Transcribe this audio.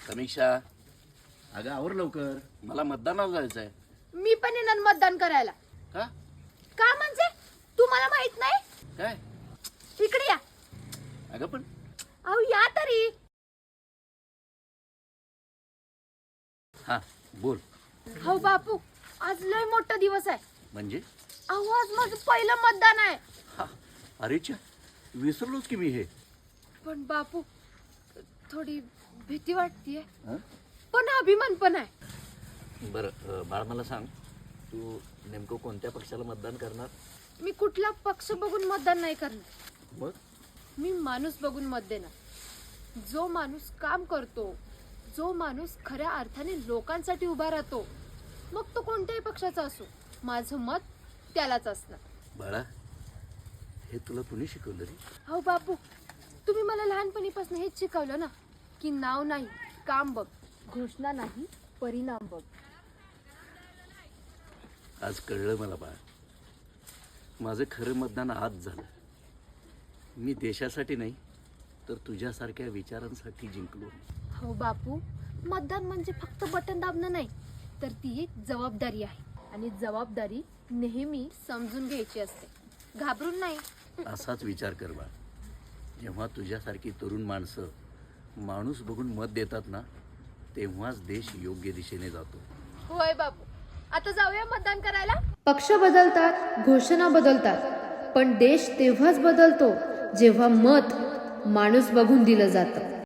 समीक्षा, अगं आवर लवकर, मला मतदानाला जायचंय. मी पण येणार मतदान करायला. का? का म्हणजे तुम्हाला माहित नाही? काय? इकडे या. अगं पण अहो या तरी. हा बोल. हो बापू, आज लय मोठा दिवस आहे. म्हणजे? अहो आज माझं पहिलं मतदान आहे. हा, अरेच्या, विसरलोच की मी हे. पण बापू, थोडी भीती वाटतीये, हं? पण अभिमान पण आहे. बरं बाळ, मला सांग, तू नेमकं कोणत्या पक्षाला मतदान करणार? मी कुठला पक्ष बघून मतदान नाही करणार. मग? मी माणूस बघून मत देणार. जो माणूस काम करतो, जो माणूस खऱ्या अर्थाने लोकांसाठी उभा राहतो, मग तो कोणत्याही पक्षाचा असो, माझं मत त्यालाच असणार. बाळा, हे तुला कुणी शिकवलं रे? हो बापू, तुम्ही मला लहानपणीपासून हेच शिकवलं ना, की नाव नाही काम बघ, घोषणा नाही परिणाम बघ. आज कळलं मला बाळ, माझं खरं मतदान आज झालं. मी देशासाठी नाही तर तुझ्यासारख्या विचारांसाठी जिंकलो. हो बापू, मतदान म्हणजे फक्त बटन दाबणं नाही, तर ती एक जबाबदारी आहे. आणि जबाबदारी नेहमी समजून घ्यायची असते, घाबरून नाही. असाच विचार कर बाळ. जेव्हा तुझ्यासारखी तरुण माणसं माणूस बघून मत देतात ना, तेव्हाच देश योग्य दिशेने जातो. होय बापू, आता जाऊया मतदान करायला. पक्ष बदलतात, घोषणा बदलतात, पण देश तेव्हाच बदलतो जेव्हा मत माणूस बघून दिलं जातं.